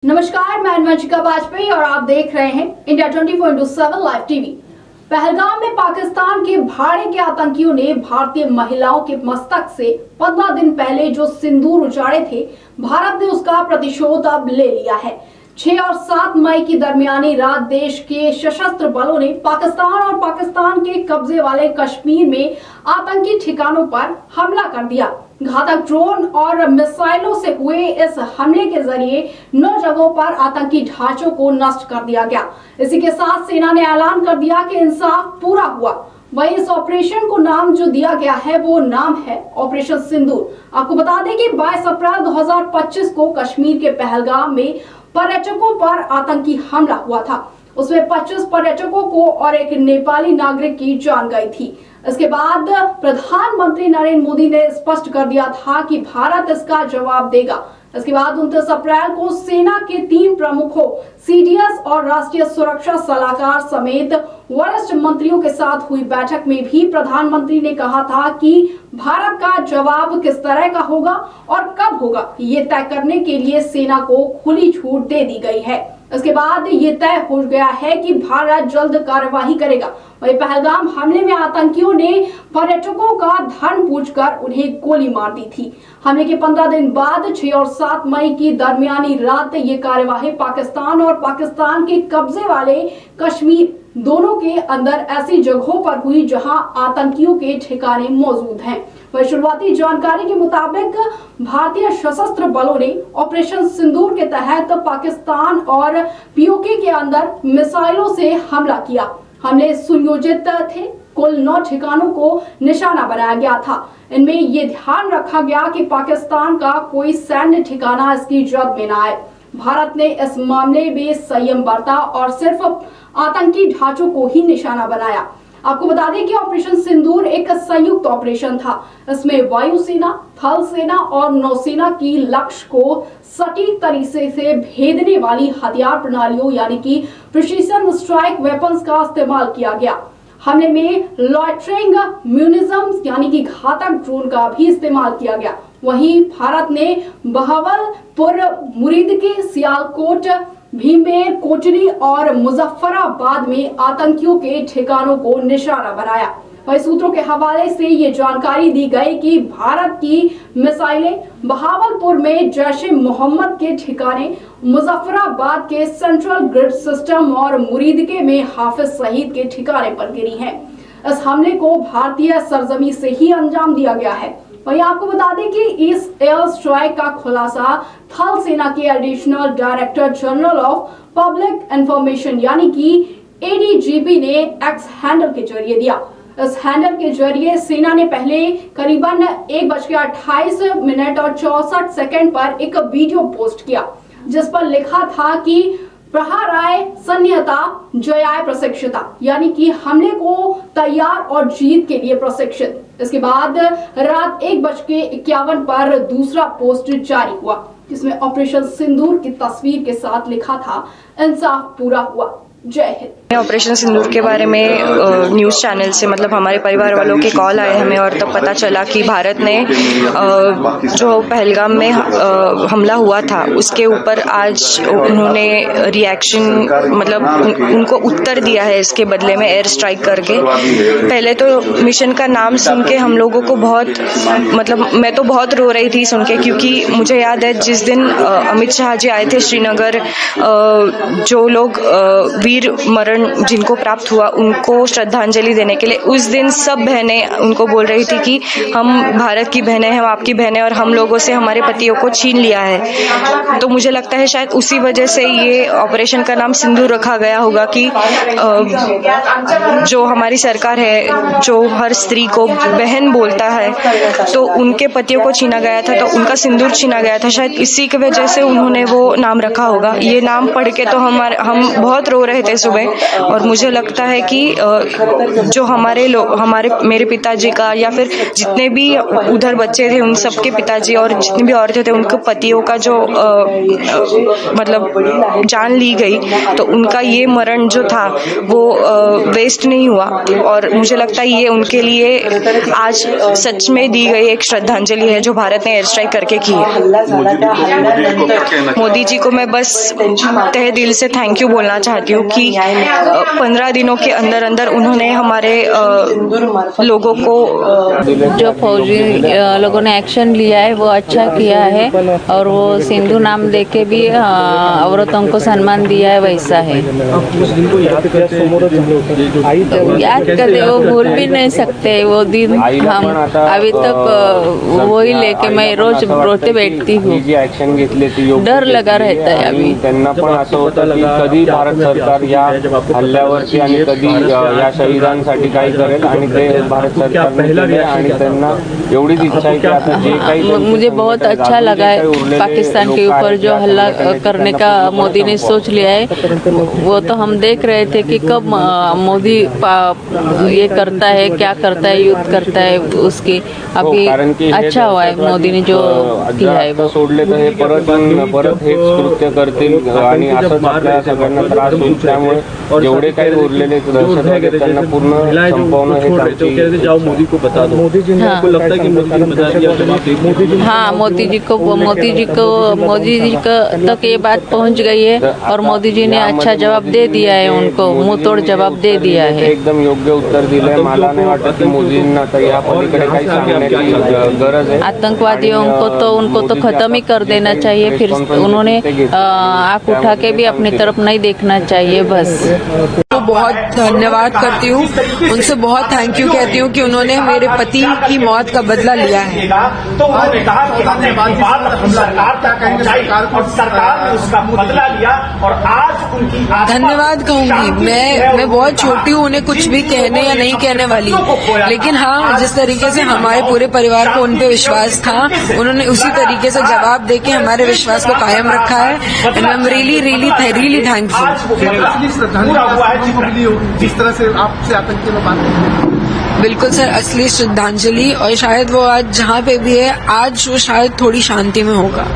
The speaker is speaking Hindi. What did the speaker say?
नमस्कार, मैं वंशिका वाजपेयी और आप देख रहे हैं इंडिया 24/7 लाइव टीवी। पहलगाम में पाकिस्तान के भाड़े के आतंकियों ने भारतीय महिलाओं के मस्तक से 15 दिन पहले जो सिंदूर उजाड़े थे, भारत ने उसका प्रतिशोध अब ले लिया है। 6 और 7 मई की दरमियानी रात देश के सशस्त्र बलों ने पाकिस्तान और पाकिस्तान के कब्जे वाले कश्मीर में आतंकी ठिकानों पर हमला कर दिया। घातक ड्रोन और मिसाइलों से हुए इस हमले के जरिए 9 जगहों पर आतंकी ढांचों को नष्ट कर दिया गया। इसी के साथ सेना ने ऐलान कर दिया कि इंसाफ पूरा हुआ। वहीं इस ऑपरेशन को नाम जो दिया गया है वो नाम है ऑपरेशन सिंदूर। आपको बता दें कि 22 अप्रैल 2025 को कश्मीर के पहलगाम में पर्यटकों पर आतंकी हमला हुआ था। उसमें 25 पर्यटकों को और एक नेपाली नागरिक की जान गई थी। इसके बाद प्रधानमंत्री नरेंद्र मोदी ने स्पष्ट कर दिया था कि भारत इसका जवाब देगा। इसके बाद 29 अप्रैल को सेना के 3 प्रमुखों सीडीएस और राष्ट्रीय सुरक्षा सलाहकार समेत वरिष्ठ मंत्रियों के साथ हुई बैठक में भी प्रधानमंत्री ने कहा था कि भारत का जवाब किस तरह का होगा और कब होगा, ये तय करने के लिए सेना को खुली छूट दे दी गई है। इसके बाद ये तय हो गया है कि भारत जल्द कार्यवाही करेगा। वहीं पहलगाम हमले में आतंकियों ने पर्यटकों का धन पूछकर उन्हें गोली मार दी थी। हमले के 15 दिन बाद 6 और 7 मई की दरमियानी रात ये कार्यवाही पाकिस्तान और पाकिस्तान के कब्जे वाले कश्मीर दोनों के अंदर ऐसी जगहों पर हुई जहां आतंकियों के ठिकाने मौजूद हैं। वह शुरुआती जानकारी के मुताबिक भारतीय सशस्त्र बलों ने ऑपरेशन सिंदूर के तहत पाकिस्तान और पीओके के अंदर मिसाइलों से हमला किया। हमले सुनियोजित थे। कुल 9 ठिकानों को निशाना बनाया गया था। इनमें ये ध्यान रखा गया कि पाकिस्तान का कोई सैन्य ठिकाना इसकी जद में न आए। भारत ने इस मामले में संयम बरता और सिर्फ आतंकी ढांचों को ही निशाना बनाया। आपको बता दें कि ऑपरेशन सिंदूर एक संयुक्त ऑपरेशन था। इसमें वायुसेना, थल सेना और नौसेना की लक्ष्य को सटीक तरीके से भेदने वाली हथियार प्रणालियों यानी कि प्रिसीजन स्ट्राइक वेपन्स का इस्तेमाल किया गया। हमले में लॉयटरिंग म्यूनिज्म यानी कि घातक ड्रोन का भी इस्तेमाल किया गया। वहीं भारत ने बहावलपुर, मुरीदके, सियालकोट, भीमबेर, कोटरी और मुजफ्फराबाद में आतंकियों के ठिकानों को निशाना बनाया। वही सूत्रों के हवाले से ये जानकारी दी गई कि भारत की मिसाइलें बहावलपुर में जैश-ए मोहम्मद के ठिकाने, मुजफ्फराबाद के सेंट्रल ग्रिड सिस्टम और मुरीदके में हाफिज सईद के ठिकाने पर गिरी हैं। इस हमले को भारतीय सरजमी से ही अंजाम दिया गया है। वहीं आपको बता दें कि इस एयर स्ट्राइक का खुलासा थल सेना के additional director general of public information यानी कि एडीजीपी ने एक्स हैंडल के जरिए दिया। इस हैंडल के जरिए सेना ने पहले करीबन 1:28 और 64 पर एक वीडियो पोस्ट किया, जिस पर लिखा था कि प्रहाराय सन्निहता जयाय प्रशिक्षिता, यानी कि हमले को तैयार और जीत के लिए प्रशिक्षित। इसके बाद रात 1:51 पर दूसरा पोस्ट जारी हुआ, जिसमें ऑपरेशन सिंदूर की तस्वीर के साथ लिखा था, इंसाफ पूरा हुआ, जय हिंद। ऑपरेशन सिंदूर के बारे में न्यूज़ चैनल से मतलब हमारे परिवार वालों के कॉल आए हमें और तब पता चला कि भारत ने जो पहलगाम में हमला हुआ था उसके ऊपर आज उन्होंने रिएक्शन मतलब उनको उत्तर दिया है इसके बदले में एयर स्ट्राइक करके। पहले तो मिशन का नाम सुन के हम लोगों को बहुत मतलब मैं तो बहुत रो रही थी सुन के, क्योंकि मुझे याद है जिस दिन अमित शाह जी आए थे श्रीनगर, जो लोग वीर मरण जिनको प्राप्त हुआ उनको श्रद्धांजलि देने के लिए, उस दिन सब बहनें उनको बोल रही थी कि हम भारत की बहनें हैं, हम आपकी बहनें और हम लोगों से हमारे पतियों को छीन लिया है। तो मुझे लगता है शायद उसी वजह से ये ऑपरेशन का नाम सिंदूर रखा गया होगा कि जो हमारी सरकार है जो हर स्त्री को बहन बोलता है तो उनके पतियों को छीना गया था, तो उनका सिंदूर छीना गया था, शायद इसी की वजह से उन्होंने वो नाम रखा होगा। ये नाम पढ़ के तो हम बहुत रो रहे रहे थे सुबह, और मुझे लगता है कि जो मेरे पिताजी का या फिर जितने भी उधर बच्चे थे उन सबके पिताजी और जितनी भी औरतें थे उनके पतियों का जो मतलब जान ली गई, तो उनका ये मरण जो था वो वेस्ट नहीं हुआ। और मुझे लगता है ये उनके लिए आज सच में दी गई एक श्रद्धांजलि है जो भारत ने एयर स्ट्राइक करके की है। मोदी जी को मैं बस तहे दिल से थैंक यू बोलना चाहती हूँ कि 15 दिनों के अंदर अंदर उन्होंने हमारे लोगों को जो फौजी लोगों ने एक्शन लिया है वो अच्छा किया है, और वो सिंधु नाम देके भी औरतों को सम्मान दिया है, वैसा है। याद करते वो भूल भी नहीं सकते वो दिन। हम अभी तक वही लेके मैं रोज रोते बैठती हूँ, ऍक्शन घेतली ती डर लगा रहता है अभी। त्यांना पण असं होतं की कधी भारत सरकार या हल्ल्यावरती आणि कधी या शहीदांसाठी काही करेल, आणि ते भारत सरकारने केले, आणि त्यांना एवढीच इच्छा है कि आता जे काही मुझे बहुत अच्छा लगा है पाकिस्तान के ऊपर जो हल्ला करने का मोदी ने सोच लिया है। वो तो हम देख रहे थे कि कब मोदी ये करता है, क्या करता है, युद्ध करता है उसकी। अभी अच्छा हुआ है मोदी ने जो किया है वो। सोडले तर हे परत हेच कृत्य करतील आणि असंच आपल्या सगळ्यांना त्रास होईल। त्यामुळे जेवढे काही उरलेले दहशतवादी त्यांना पूर्ण संपवणं हे मोदी को बता दो। मोदी जी को लगता है कि मोदी जी ने बता दिया। हाँ, मोदी जी को तक ये बात पहुंच गई है, और मोदी जी ने अच्छा जवाब दे दिया है, उनको मुंह तोड़ जवाब दे दिया है। एकदम योग्य उत्तर दिलंय। मला नाही वाटत की मोदींना तर या पलीकडे काही सांगण्याची गरज है। आतंकवादियों को तो उनको तो खत्म ही कर देना चाहिए, फिर उन्होंने आंख उठा के भी अपनी तरफ नहीं देखना चाहिए बस। तो बहुत धन्यवाद करती हूँ, उनसे बहुत थैंक यू कहती हूँ कि उन्होंने मेरे पति की मौत का बदला लिया है। तो उन्होंने कहा कि हमने सरकार क्या कहेंगे, और सरकार ने उसका बदला लिया, और आज उनकी धन्यवाद कहूंगी। मैं बहुत छोटी हूँ, उन्हें कुछ भी कहने या नहीं कहने वाली, लेकिन हाँ, जिस तरीके से हमारे पूरे परिवार को उन पे विश्वास था, उन्होंने उसी तरीके से जवाब देके हमारे विश्वास को कायम रखा है। And I am really thankful. जिस तरह से आपसे आतंकी में बात। बिल्कुल सर, असली श्रद्धांजलि, और शायद वो आज जहाँ पे भी है आज वो शायद थोड़ी शांति में होगा।